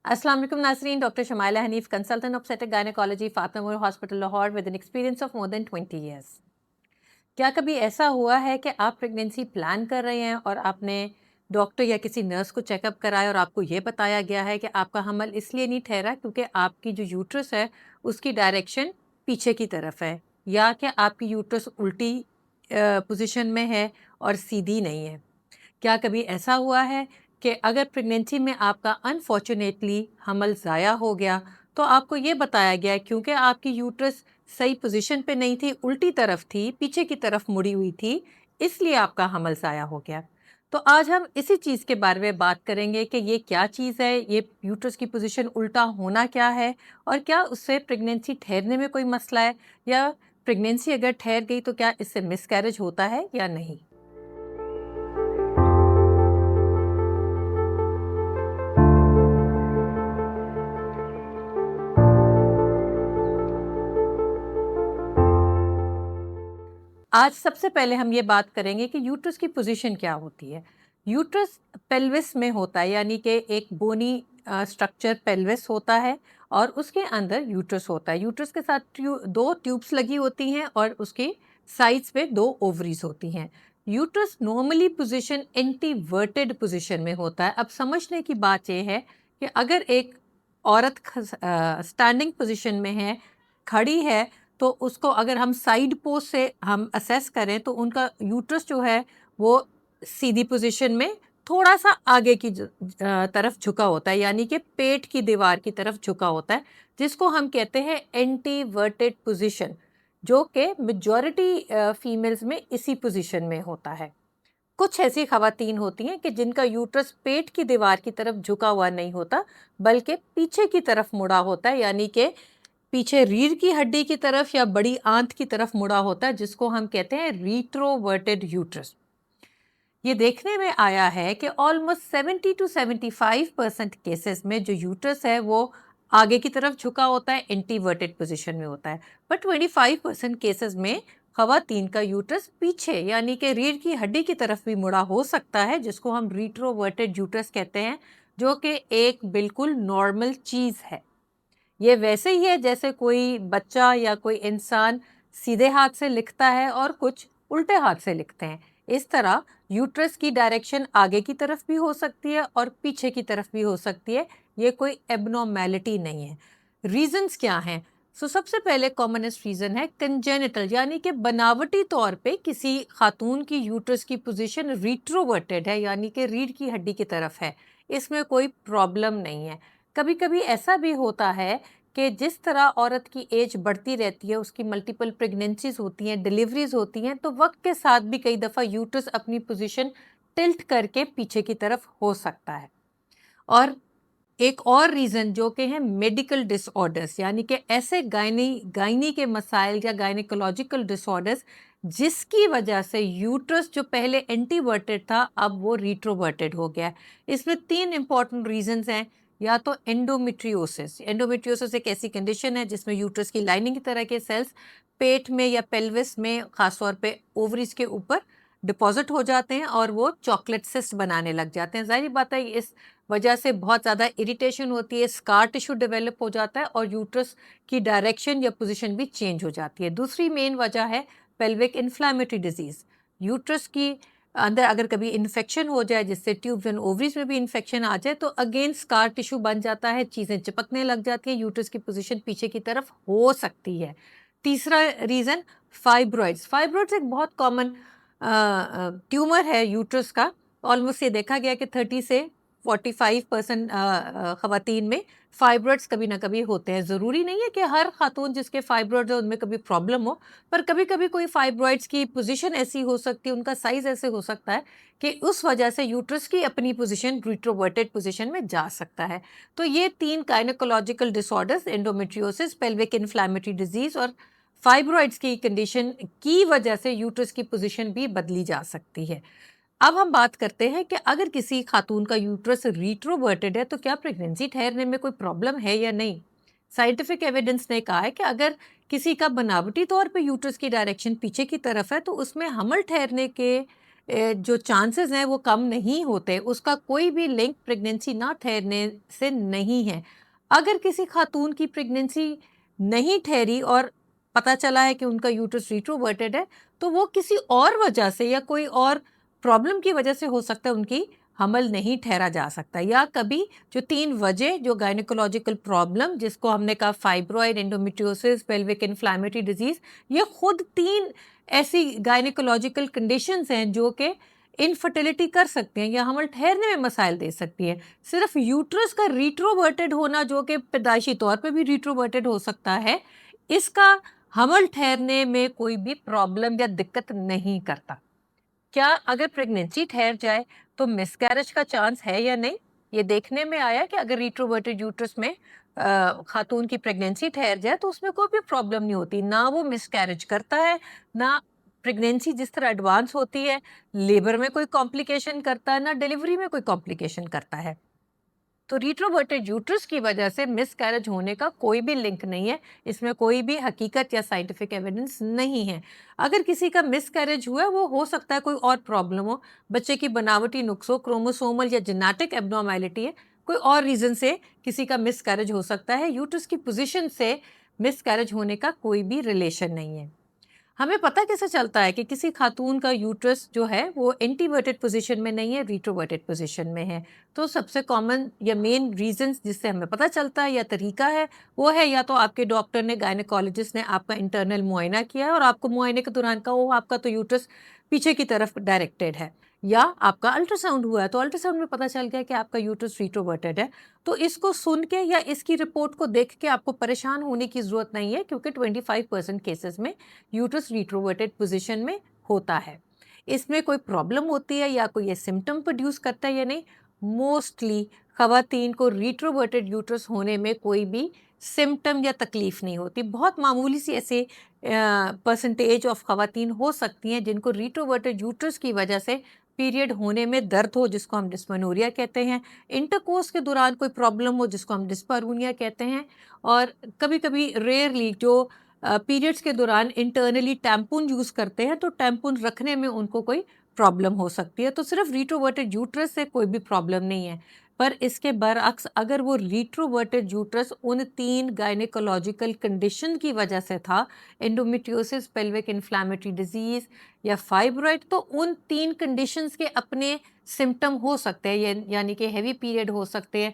अस्सलाम वालेकुम नाज़रीन, doctor Shumaila Hanif, consultant obstetric gynaecology, Fatima Noor hospital Lahore with an experience of more than 20 years. क्या कभी ऐसा हुआ है कि आप प्रेगनेंसी प्लान कर रहे हैं और आपने डॉक्टर या किसी नर्स को चेकअप कराया और आपको ये बताया गया है कि आपका हमल इसलिए नहीं ठहरा क्योंकि आपकी जो यूट्रस है उसकी डायरेक्शन पीछे की तरफ है, या कि आपकी यूट्रस उल्टी पोजीशन में है और सीधी नहीं है? क्या कभी ऐसा हुआ है कि अगर प्रेगनेंसी में आपका अनफॉर्चुनेटली हमल ज़ाया हो गया तो आपको ये बताया गया है क्योंकि आपकी यूट्रस सही पोजीशन पे नहीं थी, उल्टी तरफ थी, पीछे की तरफ मुड़ी हुई थी, इसलिए आपका हमल ज़ाया हो गया? तो आज हम इसी चीज़ के बारे में बात करेंगे कि ये क्या चीज़ है, ये यूट्रस की पोजीशन उल्टा होना क्या है, और क्या उससे प्रेगनेंसी ठहरने में कोई मसला है, या प्रेगनेंसी अगर ठहर गई तो क्या इससे मिसकैरेज होता है या नहीं। आज सबसे पहले हम ये बात करेंगे कि यूट्रस की पोजीशन क्या होती है। यूट्रस पेल्विस में होता है, यानी कि एक बोनी स्ट्रक्चर पेल्विस होता है और उसके अंदर यूट्रस होता है। यूट्रस के साथ दो ट्यूब्स लगी होती हैं और उसके साइड्स पे दो ओवरीज होती हैं। यूट्रस नॉर्मली पोजीशन एंटीवर्टेड पोजीशन में होता है। अब समझने की बात यह है कि अगर एक औरत स्टैंडिंग पोजीशन में है, खड़ी है, तो उसको अगर हम साइड पोज से हम असेस करें तो उनका यूट्रस जो है वो सीधी पोजीशन में थोड़ा सा आगे की तरफ झुका होता है, यानी कि पेट की दीवार की तरफ झुका होता है, जिसको हम कहते हैं एंटीवर्टेड पोजीशन, जो कि मेजॉरिटी फीमेल्स में इसी पोजीशन में होता है। कुछ ऐसी खवातीन होती हैं कि जिनका यूट्रस पेट की दीवार की तरफ झुका हुआ नहीं होता, बल्कि पीछे की तरफ मुड़ा होता है, यानी कि पीछे रीढ़ की हड्डी की तरफ या बड़ी आंत की तरफ मुड़ा होता है, जिसको हम कहते हैं रिट्रोवर्टेड यूट्रस। ये देखने में आया है कि ऑलमोस्ट 70 to 75% केसेस में जो यूट्रस है वो आगे की तरफ झुका होता है, एंटीवर्टेड पोजीशन में होता है। पर 25% केसेस में खवातीन का यूट्रस पीछे यानी कि रीढ़ की हड्डी की तरफ भी मुड़ा हो सकता है, जिसको हम रिट्रोवर्टेड यूट्रस कहते हैं, जो कि एक बिल्कुल नॉर्मल चीज़ है। ये वैसे ही है जैसे कोई बच्चा या कोई इंसान सीधे हाथ से लिखता है और कुछ उल्टे हाथ से लिखते हैं। इस तरह यूट्रस की डायरेक्शन आगे की तरफ भी हो सकती है और पीछे की तरफ भी हो सकती है। ये कोई एबनॉर्मेलिटी नहीं है। रीजंस क्या हैं? सबसे पहले कॉमनेस्ट रीज़न है कंजेनिटल, यानी कि बनावटी तौर पे किसी खातून की यूट्रस की पोजीशन रिट्रोवर्टेड है, यानी कि रीढ़ की हड्डी की तरफ है। इसमें कोई प्रॉब्लम नहीं है। कभी कभी ऐसा भी होता है कि जिस तरह औरत की एज बढ़ती रहती है, उसकी मल्टीपल प्रेगनेंसीज होती हैं, डिलीवरीज होती हैं, तो वक्त के साथ भी कई दफ़ा यूट्रस अपनी पोजीशन टिल्ट करके पीछे की तरफ हो सकता है। और एक और रीज़न जो कि है मेडिकल डिसऑर्डर्स, यानी कि ऐसे गायनी के मसाइल या गायनिकोलॉजिकल डिसऑर्डर्स जिसकी वजह से यूट्रस जो पहले एंटीवर्टेड था अब वो रिट्रोवर्टेड हो गया है। इसमें तीन इंपॉर्टेंट रीजंस हैं। या तो एंडोमेट्रियोसिस, एंडोमेट्रियोसिस एक ऐसी कंडीशन है जिसमें यूट्रस की लाइनिंग की तरह के सेल्स पेट में या पेल्विस में, खासतौर पे ओवरीज के ऊपर डिपॉजिट हो जाते हैं और वो चॉकलेट सिस्ट बनाने लग जाते हैं। जाहिर बात है इस वजह से बहुत ज़्यादा इरिटेशन होती है, स्कार टिश्यू डेवलप हो जाता है और यूट्रस की डायरेक्शन या पोजीशन भी चेंज हो जाती है। दूसरी मेन वजह है पेल्विक इन्फ्लामेटरी डिजीज़। यूट्रस की अंदर अगर कभी इन्फेक्शन हो जाए, जिससे ट्यूब्स एंड ओवरीज में भी इन्फेक्शन आ जाए, तो अगेन स्कार टिश्यू बन जाता है, चीज़ें चिपकने लग जाती हैं, यूट्रस की पोजीशन पीछे की तरफ हो सकती है। तीसरा रीज़न फाइब्रॉइड्स। फाइब्रॉइड्स एक बहुत कॉमन ट्यूमर है यूट्रस का। ऑलमोस्ट ये देखा गया कि 30 से 45% खवातीन में फाइब्रॉइड्स कभी ना कभी होते हैं। ज़रूरी नहीं है कि हर खातून जिसके फाइब्रॉइड्स है उनमें कभी प्रॉब्लम हो, पर कभी कभी कोई फाइब्रॉइड्स की पोजीशन ऐसी हो सकती है, उनका साइज ऐसे हो सकता है कि उस वजह से यूट्रस की अपनी पोजीशन रिट्रोवर्टेड पोजीशन में जा सकता है। तो ये तीन gynaecological disorders, endometriosis, pelvic inflammatory disease और फाइब्रॉइड्स की कंडीशन की वजह से यूट्रस की पोजीशन भी बदली जा सकती है। अब हम बात करते हैं कि अगर किसी खातून का यूट्रस रिट्रोवर्टेड है तो क्या प्रेगनेंसी ठहरने में कोई प्रॉब्लम है या नहीं। साइंटिफिक एविडेंस ने कहा है कि अगर किसी का बनावटी तौर पे यूट्रस की डायरेक्शन पीछे की तरफ है तो उसमें हमल ठहरने के जो चांसेस हैं वो कम नहीं होते, उसका कोई भी लिंक प्रेगनेंसी ना ठहरने से नहीं है। अगर किसी खातून की प्रेगनेंसी नहीं ठहरी और पता चला है कि उनका यूट्रस रिट्रोवर्टेड है, तो वो किसी और वजह से या कोई और प्रॉब्लम की वजह से हो सकता है उनकी हमल नहीं ठहरा जा सकता, या कभी जो 3 वजह जो गायनेकोलॉजिकल प्रॉब्लम जिसको हमने कहा fibroid, endometriosis, pelvic inflammatory disease, ये खुद 3 ऐसी गायनेकोलॉजिकल कंडीशंस हैं जो कि इनफर्टिलिटी कर सकती हैं या हमल ठहरने में मसाइल दे सकती हैं। सिर्फ यूट्रस का रिट्रोवर्टेड होना जो कि पैदाइशी तौर पे भी रिट्रोवर्टेड हो सकता है, इसका हमल ठहरने में कोई भी प्रॉब्लम या दिक्कत नहीं करता। क्या अगर प्रेगनेंसी ठहर जाए तो मिसकैरेज का चांस है या नहीं? ये देखने में आया कि अगर रिट्रोवर्टेड यूट्रस में खातून की प्रेगनेंसी ठहर जाए तो उसमें कोई भी प्रॉब्लम नहीं होती, ना वो मिसकैरेज करता है, ना प्रेगनेंसी जिस तरह एडवांस होती है लेबर में कोई कॉम्प्लिकेशन करता है, ना डिलीवरी में कोई कॉम्प्लिकेशन करता है। तो रिट्रोवर्टेड यूट्रस की वजह से मिसकैरेज होने का कोई भी लिंक नहीं है, इसमें कोई भी हकीकत या साइंटिफिक एविडेंस नहीं है। अगर किसी का मिसकैरेज हुआ है वो हो सकता है कोई और प्रॉब्लम हो, बच्चे की बनावटी नुक्स हो, क्रोमोसोमल या जेनेटिक एब्नॉर्मेलिटी है, कोई और रीज़न से किसी का मिसकैरेज हो सकता है। यूट्रस की पोजीशन से मिसकैरेज होने का कोई भी रिलेशन नहीं है। हमें पता कैसे चलता है कि किसी खातून का यूट्रस जो है वो एंटीवर्टेड पोजीशन में नहीं है, रिट्रोवर्टेड पोजीशन में है? तो सबसे कॉमन या मेन रीजंस जिससे हमें पता चलता है या तरीका है, वो है या तो आपके डॉक्टर ने, गायनेकोलॉजिस्ट ने आपका इंटरनल मुआयना किया है और आपको मुआयने के दौरान कहा वो आपका तो यूट्रस पीछे की तरफ डायरेक्टेड है, या आपका अल्ट्रासाउंड हुआ है तो अल्ट्रासाउंड में पता चल गया कि आपका यूट्रस रिट्रोवर्टेड है। तो इसको सुन के या इसकी रिपोर्ट को देख के आपको परेशान होने की ज़रूरत नहीं है, क्योंकि 25% केसेस में यूट्रस रिट्रोवर्टेड पोजीशन में होता है। इसमें कोई प्रॉब्लम होती है या कोई ये सिम्टम प्रोड्यूस करता है या नहीं? मोस्टली ख़वातीन को रिट्रोवर्टेड यूट्रस होने में कोई भी सिम्टम या तकलीफ़ नहीं होती। बहुत मामूली सी ऐसे परसेंटेज ऑफ ख़वातीन हो सकती हैं जिनको रिट्रोवर्टेड यूट्रस की वजह से पीरियड होने में दर्द हो, जिसको हम डिस्मेनोरिया कहते हैं, इंटरकोर्स के दौरान कोई प्रॉब्लम हो जिसको हम डिस्पार्यूनिया कहते हैं, और कभी-कभी रेयरली जो पीरियड्स के दौरान इंटरनली टैम्पून यूज़ करते हैं तो टैम्पून रखने में उनको कोई प्रॉब्लम हो सकती है। तो सिर्फ रिट्रोवर्टेड यूट्रस से कोई भी प्रॉब्लम नहीं है। पर इसके बरअक्स अगर वो रिट्रोवर्टेड यूट्रस उन 3 गायनेकोलॉजिकल कंडीशन की वजह से था, एंडोमेट्रियोसिस, पेल्विक इन्फ्लेमेटरी डिजीज़ या फाइब्रॉइड, तो उन 3 कंडीशंस के अपने सिम्पटम हो सकते हैं, यानी कि हेवी पीरियड हो सकते हैं,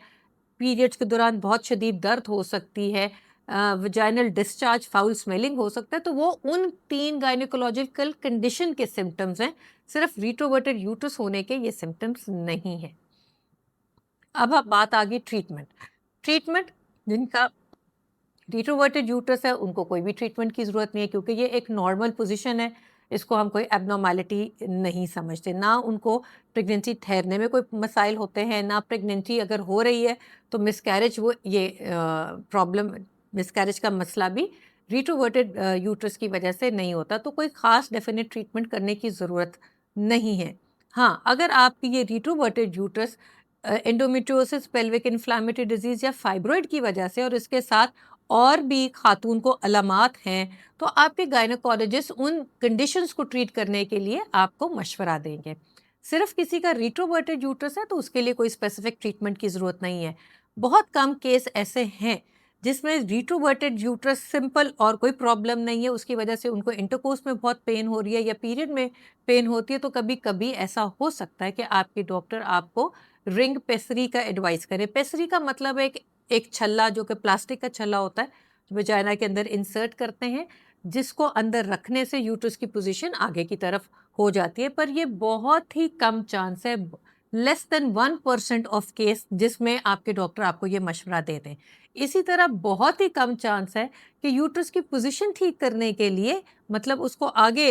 पीरियड्स के दौरान बहुत शदीद दर्द हो सकती है, वजाइनल डिस्चार्ज, फाउल स्मेलिंग हो सकता है, तो वो उन 3 गायनेकोलॉजिकल कंडीशन के सिम्टम्स हैं, सिर्फ रिट्रोवर्टेड यूट्रस होने के ये सिम्टम्स नहीं हैं। अब बात आ गई ट्रीटमेंट। ट्रीटमेंट जिनका रिट्रोवर्टेड यूट्रस है उनको कोई भी ट्रीटमेंट की ज़रूरत नहीं है, क्योंकि ये एक नॉर्मल पोजीशन है, इसको हम कोई एबनॉर्मेलिटी नहीं समझते। ना उनको प्रेगनेंसी ठहरने में कोई मसाइल होते हैं, ना प्रेगनेंसी अगर हो रही है तो मिसकैरेज, वो ये प्रॉब्लम मिसकैरेज का मसला भी रिट्रोवर्टेड यूट्रस की वजह से नहीं होता, तो कोई ख़ास डेफिनेट ट्रीटमेंट करने की ज़रूरत नहीं है। हाँ, अगर आपकी ये retroverted uterus endometriosis, pelvic inflammatory disease या फाइब्रॉइड की वजह से और इसके साथ और भी खातून को अलामात हैं, तो आपके गायनेकोलॉजिस्ट उन कंडीशंस को ट्रीट करने के लिए आपको मशवरा देंगे। सिर्फ किसी का रिट्रोवर्टेड यूट्रस है तो उसके लिए कोई स्पेसिफिक ट्रीटमेंट की ज़रूरत नहीं है। बहुत कम केस ऐसे हैं जिसमें रिट्रोवर्टेड यूट्रस सिंपल और कोई प्रॉब्लम नहीं है, उसकी वजह से उनको इंटरकोर्स में बहुत पेन हो रही है या पीरियड में पेन होती है, तो कभी कभी ऐसा हो सकता है कि आपके डॉक्टर आपको रिंग पेसरी का एडवाइस करें। पेसरी का मतलब है एक छल्ला जो कि प्लास्टिक का छल्ला होता है, जो वजाइना के अंदर इंसर्ट करते हैं, जिसको अंदर रखने से यूट्रस की पोजीशन आगे की तरफ हो जाती है। पर ये बहुत ही कम चांस है, लेस देन 1% ऑफ केस जिसमें आपके डॉक्टर आपको ये मशवरा दे दें। इसी तरह बहुत ही कम चांस है कि यूट्रस की पोजीशन ठीक करने के लिए, मतलब उसको आगे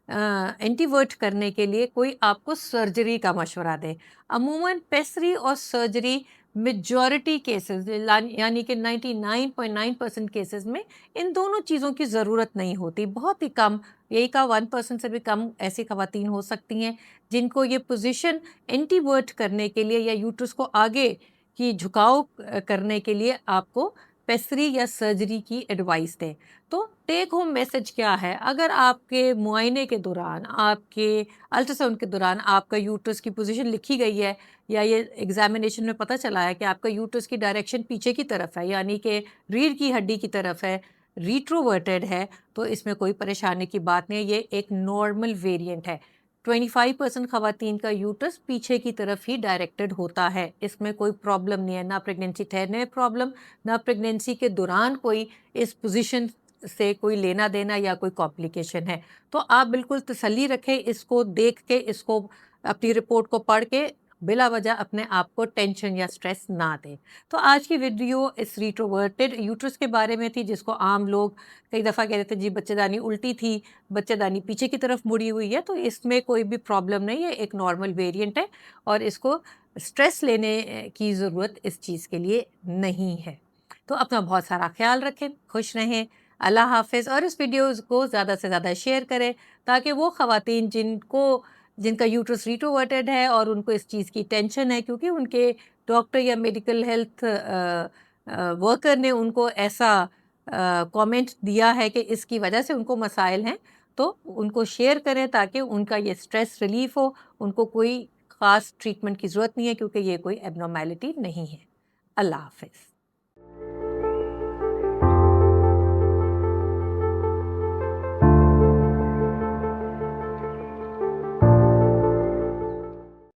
एंटीवर्ट करने के लिए कोई आपको सर्जरी का मशवरा दे। अमूमन पेसरी और सर्जरी मेजॉरिटी केसेस यानी कि 99.9% केसेस में इन दोनों चीज़ों की ज़रूरत नहीं होती। बहुत ही कम, यही का 1% से भी कम ऐसी ख़वातीन हो सकती हैं जिनको ये पोजीशन एंटीवर्ट करने के लिए या यूट्रस को आगे की झुकाव करने के लिए आपको पेसरी या सर्जरी की एडवाइस दें। तो टेक होम मैसेज क्या है, अगर आपके मुआयने के दौरान, आपके अल्ट्रासाउंड के दौरान आपका यूट्रस की पोजीशन लिखी गई है या ये एग्जामिनेशन में पता चला है कि आपका यूट्रस की डायरेक्शन पीछे की तरफ है, यानी कि रीढ़ की हड्डी की तरफ है, रिट्रोवर्टेड है, तो इसमें कोई परेशानी की बात नहीं है, ये एक नॉर्मल वेरिएंट है। 25% खवातीन का यूट्रस पीछे की तरफ ही डायरेक्टेड होता है, इसमें कोई प्रॉब्लम नहीं है, ना प्रेगनेंसी ठहरने में प्रॉब्लम, ना प्रेगनेंसी के दौरान कोई इस पोजीशन से कोई लेना देना या कोई कॉम्प्लिकेशन है। तो आप बिल्कुल तसल्ली रखें, इसको देख के, इसको अपनी रिपोर्ट को पढ़ के बिला वजह अपने आप को टेंशन या स्ट्रेस ना दें। तो आज की वीडियो इस रिट्रोवर्टेड यूट्रस के बारे में थी, जिसको आम लोग कई दफ़ा कह देते हैं जी बच्चेदानी उल्टी थी, बच्चेदानी पीछे की तरफ मुड़ी हुई है, तो इसमें कोई भी प्रॉब्लम नहीं है, एक नॉर्मल वेरिएंट है और इसको स्ट्रेस लेने की ज़रूरत इस चीज़ के लिए नहीं है। तो अपना बहुत सारा ख्याल रखें, खुश रहें, अल्लाह हाफ़िज़। और इस वीडियोज़ को ज़्यादा से ज़्यादा शेयर करें ताकि वो ख़वातीन जिनका यूट्रस रिट्रोवर्टेड है और उनको इस चीज़ की टेंशन है क्योंकि उनके डॉक्टर या मेडिकल हेल्थ वर्कर ने उनको ऐसा कमेंट दिया है कि इसकी वजह से उनको मसाइल हैं, तो उनको शेयर करें ताकि उनका ये स्ट्रेस रिलीफ हो, उनको कोई ख़ास ट्रीटमेंट की ज़रूरत नहीं है क्योंकि ये कोई एबनॉर्मेलिटी नहीं है। अल्लाह हाफ़िज़।